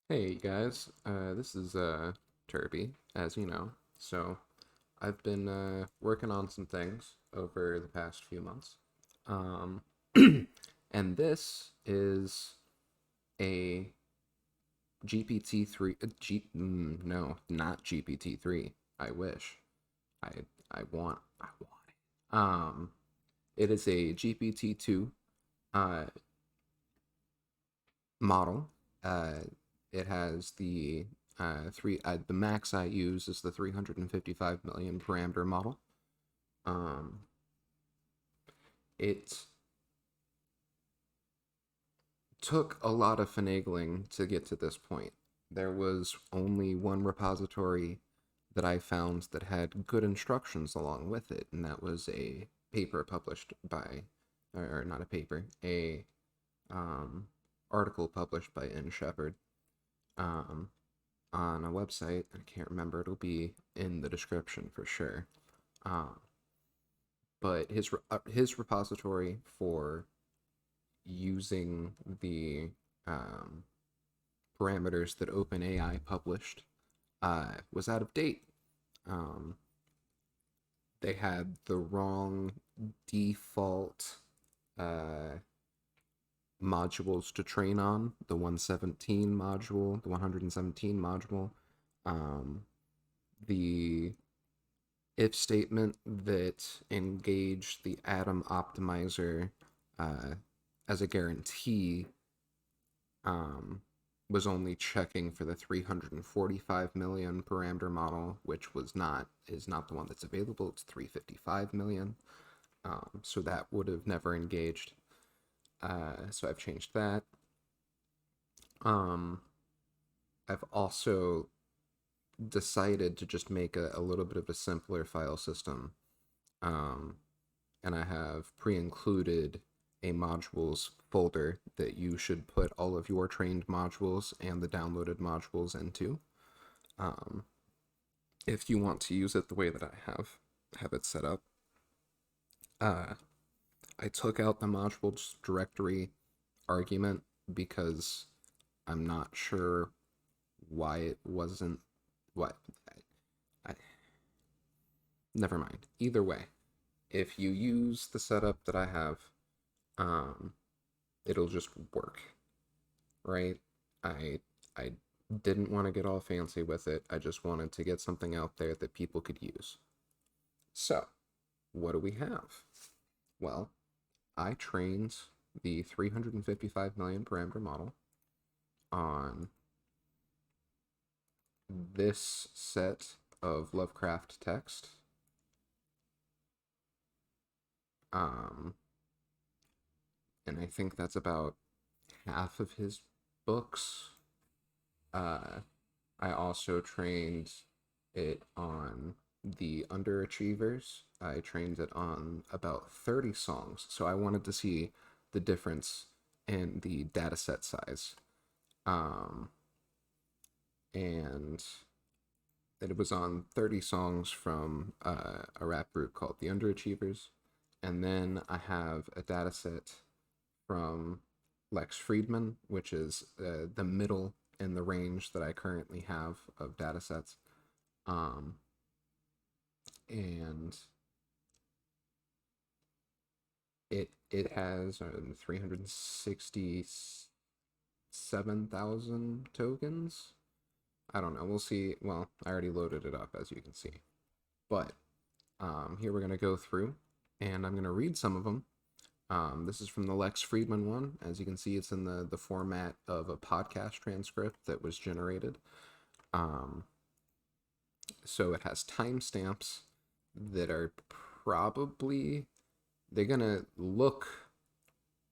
Hey guys, this is Turby, as you know. So I've been working on some things over the past few months. Um, and this is a GPT-3 no, not GPT-3. I wish. I I want it. It is a GPT-2 uh model. Uh, it has the max I use is the 355 million parameter model. Um, it took a lot of finagling to get to this point. There was only one repository that I found that had good instructions along with it, and that was a paper published by, or not a paper, a um, article published by N. Shepherd. Um, on a website. I can't remember. It'll be in the description for sure. Um, but his repository for using the um, parameters that OpenAI published was out of date. Um, they had the wrong default uh, modules to train on. The 117 module, the 117 module, um, the if statement that engaged the Atom optimizer uh, as a guarantee um, was only checking for the 345 million parameter model, which is not the one that's available. It's 355 million. So that would have never engaged. So I've changed that. Um, I've also decided to just make a little bit of a simpler file system. Um, and I have pre-included a modules folder that you should put all of your trained modules and the downloaded modules into. Um, if you want to use it the way that I have it set up. Uh, I took out the modules directory argument because I'm not sure why it wasn't what I never mind. Either way, if you use the setup that I have, um, it'll just work, right? I I didn't want to get all fancy with it. I just wanted to get something out there that people could use. So, what do we have? Well, I trained the 355 million parameter model on this set of Lovecraft text. Um, and I think that's about half of his books. Uh, I also trained it on the underachievers. I trained it on about 30 songs. So I wanted to see the difference in the data set size. Um, and it was on 30 songs from a rap group called the Underachievers. And then I have a data set from Lex Friedman, which is the middle in the range that I currently have of data sets. Um, and it has 367,000 tokens. I don't know. We'll see. Well, I already loaded it up, as you can see. But here we're going to go through, and I'm going to read some of them. This is from the Lex Friedman one. As you can see, it's in the format of a podcast transcript that was generated. Um, so it has timestamps that are probably, they're going to look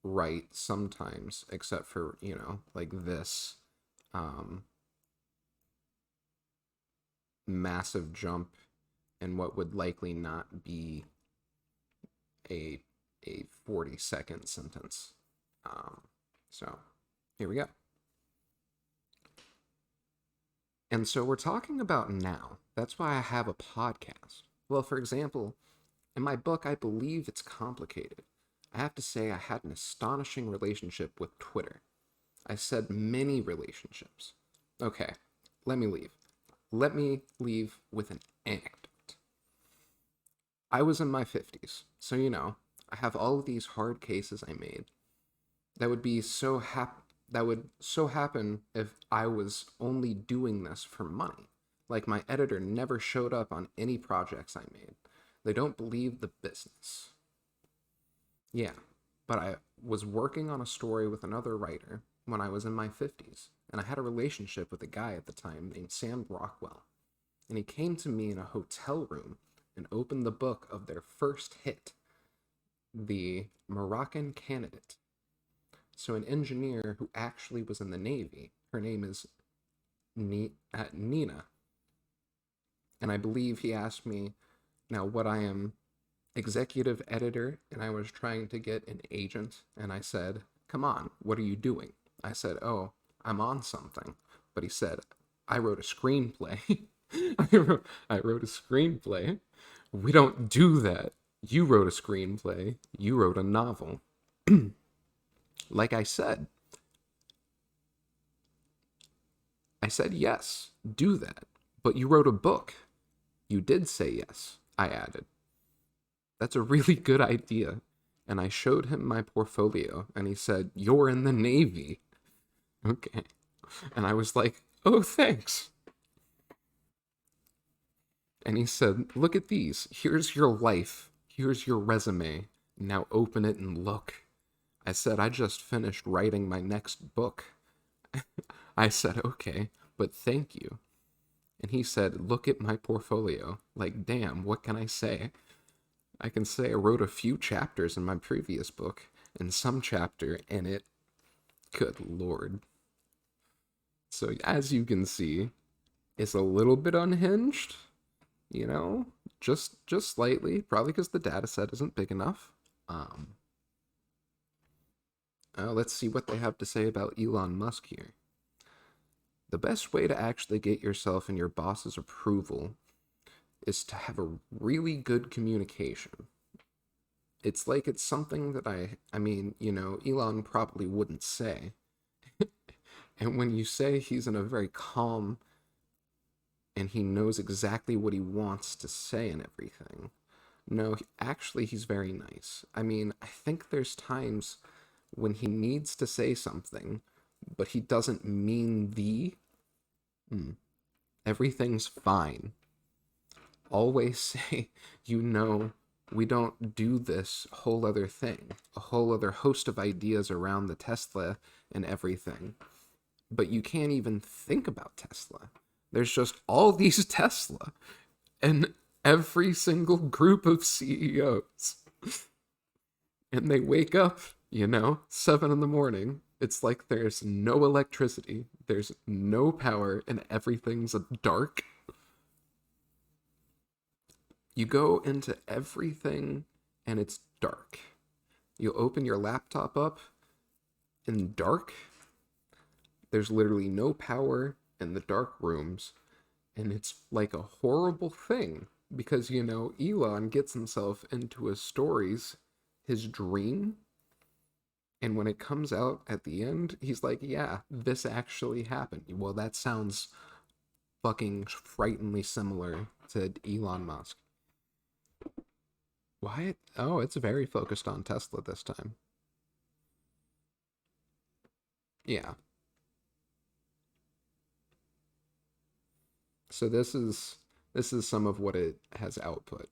right sometimes, except for, like this um, massive jump in what would likely not be a 40-second sentence. Um, so here we go. And so we're talking about now. That's why I have a podcast. Well, for example, in my book, I believe it's complicated. I have to say, I had an astonishing relationship with Twitter. I said many relationships. Okay, let me leave. Let me leave with an anecdote. I was in my 50s, so I have all of these hard cases I made that would be that would so happen if I was only doing this for money. Like my editor never showed up on any projects I made. They don't believe the business. Yeah, but I was working on a story with another writer when I was in my 50s, and I had a relationship with a guy at the time named Sam Rockwell. And he came to me in a hotel room and opened the book of their first hit, The Moroccan Candidate. So, an engineer who actually was in the Navy, her name is Nina. And I believe he asked me now what I am executive editor, and I was trying to get an agent, and I said, "Come on, what are you doing?" I said, "Oh, I'm on something." But he said, "I wrote a screenplay." I wrote a screenplay. We don't do that. You wrote a screenplay. You wrote a novel. Like I said yes, do that. But you wrote a book. You did say yes, I added. That's a really good idea. And I showed him my portfolio, and he said, "You're in the Navy." Okay. And I was like, "Oh, thanks." And he said, "Look at these. Here's your life. Here's your resume. Now open it and look." I said, "I just finished writing my next book." I said, "Okay, but thank you." And he said, "Look at my portfolio." Like, damn, what can I say? I can say I wrote a few chapters in my previous book, and some chapter in it. Good lord. So, as you can see, it's a little bit unhinged, you know, just slightly, probably because the data set isn't big enough. Um, let's see what they have to say about Elon Musk here. The best way to actually get yourself and your boss's approval is to have a really good communication. It's like it's something that I mean, Elon probably wouldn't say. And when you say he's in a very calm and he knows exactly what he wants to say and everything, no, actually, he's very nice. I mean, I think there's times when he needs to say something, but he doesn't mean "Hmm, everything's fine." Always say, we don't do this whole other thing, a whole other host of ideas around the Tesla and everything. But you can't even think about Tesla. There's just all these Tesla and every single group of CEOs. And they wake up, 7 in the morning. It's like there's no electricity, there's no power, and everything's dark. You go into everything and it's dark. You open your laptop up in dark. There's literally no power in the dark rooms. And it's like a horrible thing because, Elon gets himself into his stories, his dream. And when it comes out at the end, he's like, "Yeah, this actually happened." Well, that sounds fucking frighteningly similar to Elon Musk. Why? Oh, it's very focused on Tesla this time. Yeah. So this is some of what it has output.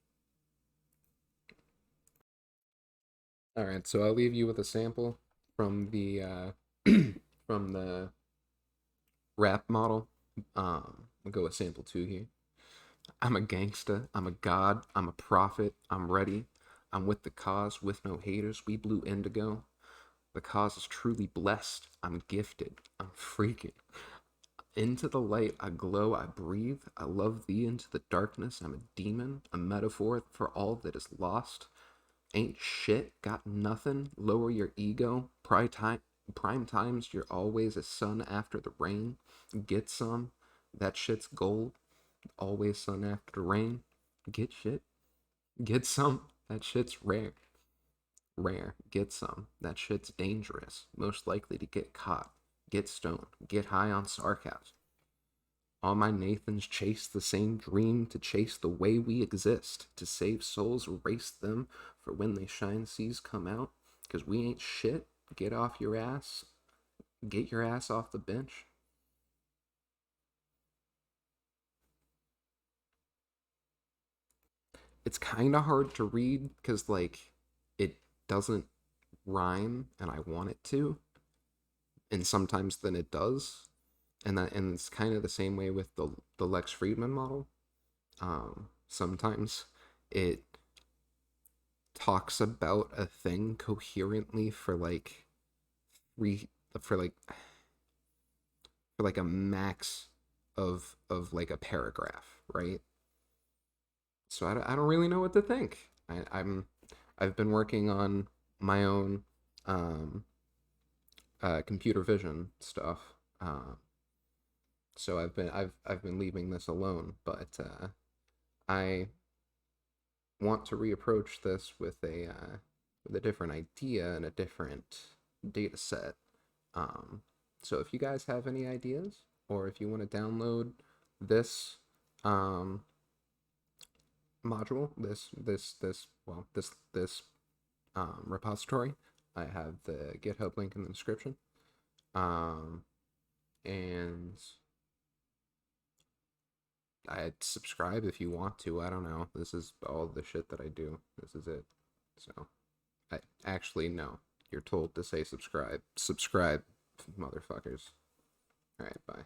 All right, so I'll leave you with a sample from the from the rap model. We'll go with sample 2 here. "I'm a gangsta, I'm a god, I'm a prophet, I'm ready. I'm with the cause, with no haters, we blue indigo. The cause is truly blessed, I'm gifted, I'm freaking. Into the light I glow, I breathe, I love thee into the darkness, I'm a demon, a metaphor for all that is lost. Ain't shit, got nothing, lower your ego, prime times, you're always a sun after the rain. Get some, that shit's gold, always sun after the rain. Get shit, get some, that shit's rare. Rare, get some, that shit's dangerous, most likely to get caught. Get stoned, get high on sarcasm. All my Nathans chase the same dream, to chase the way we exist, to save souls, erase them for when they shine seas come out. Cause we ain't shit. Get off your ass. Get your ass off the bench. It's kind of hard to read because like it doesn't rhyme and I want it to, and sometimes then it does, and it's kind of the same way with the Lex Friedman model. Sometimes it talks about a thing coherently for like re for like for like a max of like a paragraph, right? So I don't really know what to think. I've been working on my own um, computer vision stuff, so I've been leaving this alone. But I want to reapproach this with a different idea and a different data set. Um, so if you guys have any ideas, or if you want to download this um, module, this repository, I have the GitHub link in the description. Um, and I'd subscribe if you want to. I don't know. This is all the shit that I do. This is it. So I actually no. You're told to say subscribe. Subscribe, motherfuckers. All right, bye.